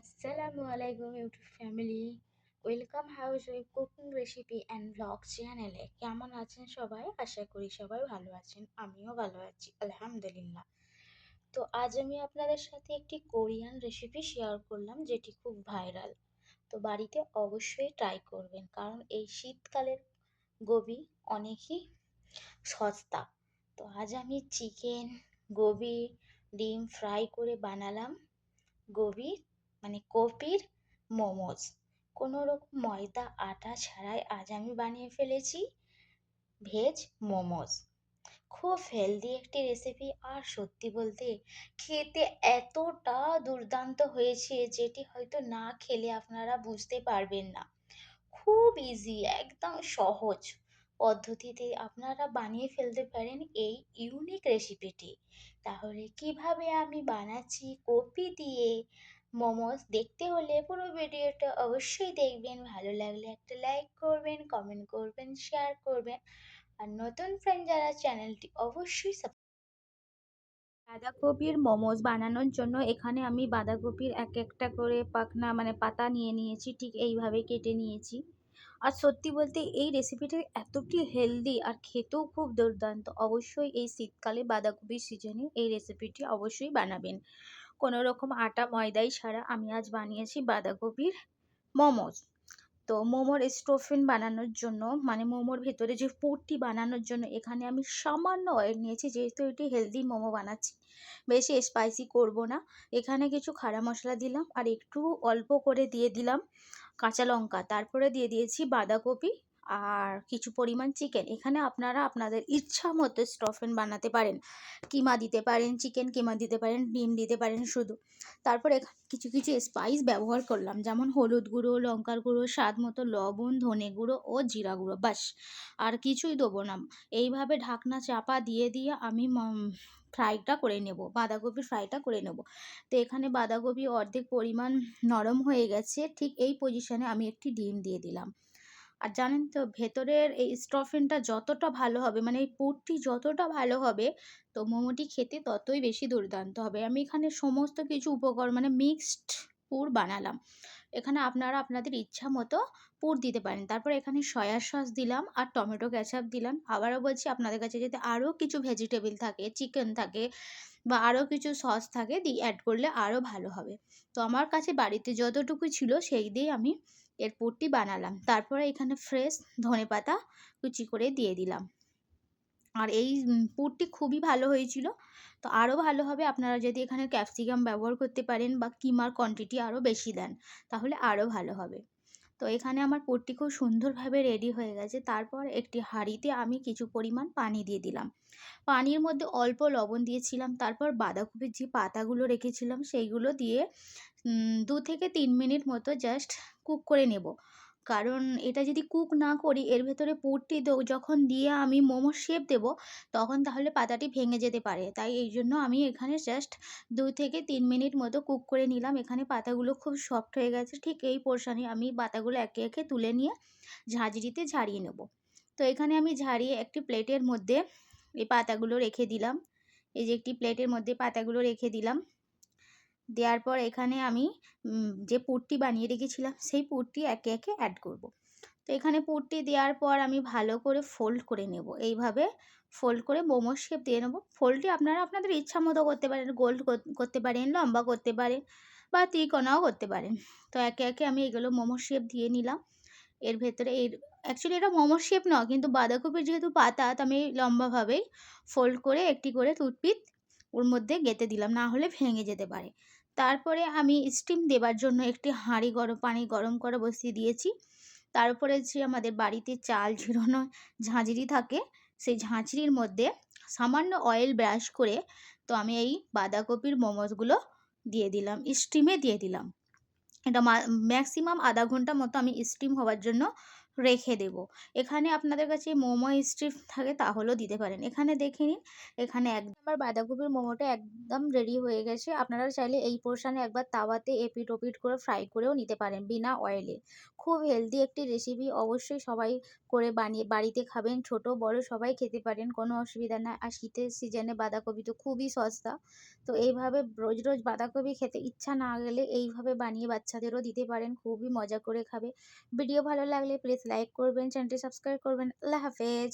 Assalamu alaikum YouTube family. Welcome house web cooking recipe and blog চ্যানেলে। কেমন আছেন সবাই? আশা করি সবাই ভালো আছেন, আমিও ভালো আছি আলহামদুলিল্লাহ। তো আজ আমি আপনাদের সাথে একটি কোরিয়ান রেসিপি শেয়ার করলাম, যেটি খুব ভাইরাল। তো বাড়িতে অবশ্যই ট্রাই করবেন, কারণ এই শীতকালের গোবি অনেকই সস্তা। তো আজ আমি চিকেন, গোবি, ডিম ফ্রাই করে বানালাম গোবি কপির মোমোজ। কোনো রকম ময়দা আটা ছাড়াই আজ আমি বানিয়ে ফেলেছি ভেজ মোমোজ। খুব হেলদি একটি রেসিপি, আর সত্যি বলতে খেতে এতটা দুর্দান্ত হয়েছে, যেটি হয়তো না খেলে আপনারা বুঝতে পারবেন না। খুব ইজি, একদম সহজ পদ্ধতিতে আপনারা বানিয়ে ফেলতে পারেন এই ইউনিক রেসিপিটি। তাহলে কিভাবে আমি বানাচ্ছি কপি দিয়ে মোমোস, দেখতে হলে পুরো ভিডিওটা অবশ্যই দেখবেন। ভালো লাগলে একটা লাইক করবেন, কমেন্ট করবেন, শেয়ার করবেন। আর নতুন ফ্রেন্ড যারা, চ্যানেলটি অবশ্যই বাঁধাকপির মোমোজ বানানোর জন্য এখানে আমি বাঁধাকপির এক একটা করে পাখনা পাতা নিয়ে নিয়েছি, ঠিক এইভাবে কেটে নিয়েছি। আর সত্যি বলতে এই রেসিপিটি এতটি হেলদি আর খেতেও খুব দুর্দান্ত। অবশ্যই এই শীতকালে বাঁধাকপির সিজনে এই রেসিপিটি অবশ্যই বানাবেন। কোনো রকম আটা ময়দাই ছাড়া আমি আজ বানিয়েছি বাঁধাকপির মোমোজ। তো মোমোর স্টাফিং বানানোর জন্য, মোমোর ভেতরে যে পুরটি বানানোর জন্য এখানে আমি সামান্য অয়েল নিয়েছি, যেহেতু এটি হেলদি মোমো বানাচ্ছি, বেশি স্পাইসি করব না। এখানে কিছু খাড়া মশলা দিলাম, আর একটু অল্প করে দিয়ে দিলাম কাঁচা লঙ্কা। তারপরে দিয়ে দিয়েছি বাঁধাকপি আর কিছু পরিমাণ চিকেন। এখানে আপনারা আপনাদের ইচ্ছা মতো স্টাফিং বানাতে পারেন, কিমা দিতে পারেন, চিকেন কিমা দিতে পারেন, ডিম দিতে পারেন শুধু। তারপর এখানে কিছু কিছু স্পাইস ব্যবহার করলাম, যেমন হলুদ গুঁড়ো, লঙ্কার গুঁড়ো, স্বাদ মতো লবণ, ধনে গুঁড়ো ও জিরা গুঁড়ো, বাস। আর কিছুই দেবো না। এইভাবে ঢাকনা চাপা দিয়ে দিয়ে আমি ফ্রাইটা করে নেব, বাঁধাকপির ফ্রাইটা করে নেব। তো এখানে বাঁধাকপি অর্ধেক পরিমাণ নরম হয়ে গেছে, ঠিক এই পজিশনে আমি একটি ডিম দিয়ে দিলাম। আর জানেন তো, ভেতরের এই স্টাফিংটা যতটা ভালো হবে, এই পুরটি যতটা ভালো হবে, তো মোমোটি খেতে ততই বেশি দুর্দান্ত হবে। আমি এখানে সমস্ত কিছু উপকরণ মিক্সড পুর বানালাম। এখানে আপনারা আপনাদের ইচ্ছা মতো পুর দিতে পারেন। তারপর এখানে সয়া সস দিলাম আর টমেটো কেচাপ দিলাম। আবারও বলছি, আপনাদের কাছে যদি আরও কিছু ভেজিটেবল থাকে, চিকেন থাকে বা আরও কিছু সস থাকে, দিয়ে অ্যাড করলে আরও ভালো হবে। তো আমার কাছে বাড়িতে যতটুকু ছিল সেই দিয়ে আমি এর পুরটি বানালাম। তারপরে এখানে ফ্রেশ ধনেপাতা কুচি করে দিয়ে দিলাম। আর এই পুরটি খুবই ভালো হয়েছিল। তো আরও ভালো হবে আপনারা যদি এখানে ক্যাপসিকাম ব্যবহার করতে পারেন বা কিমার কোয়ান্টিটি আরও বেশি দেন, তাহলে আরও ভালো হবে। তো এখানে আমার পুরটি খুব সুন্দরভাবে রেডি হয়ে গেছে। তারপর একটি হাঁড়িতে আমি কিছু পরিমাণ পানি দিয়ে দিলাম। পানির মধ্যে অল্প লবণ দিয়েছিলাম। তারপর বাঁধাকপির যে পাতাগুলো রেখেছিলাম সেইগুলো দিয়ে 2 থেকে 3 মিনিট মতো জাস্ট কুক করে নেব। কারণ এটা যদি কুক না করি, এর ভেতরে পুরটি যখন দিয়ে আমি মোমোর শেপ দেবো, তখন তাহলে পাতাটি ভেঙে যেতে পারে। তাই এই জন্য আমি এখানে জাস্ট 2 থেকে 3 মিনিট মতো কুক করে নিলাম। এখানে পাতাগুলো খুব সফট হয়ে গেছে। ঠিক এই পোর্শনে আমি পাতাগুলো একে একে তুলে নিয়ে ঝাঁঝরিতে ঝারিয়ে নেব। তো এখানে আমি ঝারিয়ে একটি প্লেটের মধ্যে এই পাতাগুলো রেখে দিলাম। এই যে একটি প্লেটের মধ্যে পাতাগুলো রেখে দিলাম। দেওয়ার পর এখানে আমি যে পুরটি বানিয়ে রেখেছিলাম সেই পুরটি একে একে অ্যাড করব। তো এখানে পুরটি দেওয়ার পর আমি ভালো করে ফোল্ড করে নেব। এইভাবে ফোল্ড করে মোমোর শেপ দিয়ে নেব। ফোল্ডটি আপনারা আপনাদের ইচ্ছা মতো করতে পারেন, গোল করতে পারেন, লম্বা করতে পারেন বা ত্রিকোণাও করতে পারেন। তো একে একে আমি এগুলো মোমোর শেপ দিয়ে নিলাম। এর ভেতরে অ্যাকচুয়ালি এটা মোমোর শেপ নয়, কিন্তু বাঁধাকপির যেহেতু পাতা, তো আমি লম্বাভাবেই ফোল্ড করে একটি করে টুথপিক ওর মধ্যে গেঁথে দিলাম, না হলে ভেঙে যেতে পারে। তারপরে আমি স্টিম দেবার জন্য একটি হাঁড়ি পানি গরম করে বসিয়ে দিয়েছি। তার উপরে যে আমাদের বাড়িতে চাল ঝেড়ানো ঝাঁঝরি থাকে, সেই ঝাঁঝরির মধ্যে সামান্য অয়েল ব্রাশ করে তো আমি এই বাঁধাকপির মোমোসগুলো দিয়ে দিলাম, স্টিমে দিয়ে দিলাম। এটা ম্যাক্সিমাম আধা ঘন্টা মতো আমি স্টিম হওয়ার জন্য রেখে দেবো। এখানে আপনাদের কাছে মোমো স্টিক থাকে তাহলেও দিতে পারেন। এখানে দেখে নিন, এখানে একদম আমার বাঁধাকপির মোমোটা একদম রেডি হয়ে গেছে। আপনারা চাইলে এই পোরশনে একবার তাওয়াতে এপিঠ-ওপিঠ করে ফ্রাই করেও নিতে পারেন বিনা অয়েলে। খুব হেলদি একটি রেসিপি, অবশ্যই সবাই করে বানিয়ে বাড়িতে খাবেন। ছোট বড় সবাই খেতে পারেন, কোনো অসুবিধা নাই। আর শীতের সিজনে বাঁধাকপি তো খুবই সস্তা। তো এইভাবে রোজ, রোজ বাঁধাকপি খেতে ইচ্ছা না গেলে এইভাবে বানিয়ে বাচ্চাদেরও দিতে পারেন। খুবই মজা করে খাবে। ভিডিও ভালো লাগলে প্লিজ লাইক করবেন, চ্যানেলটি সাবস্ক্রাইব করবেন। আল্লাহ হাফেজ।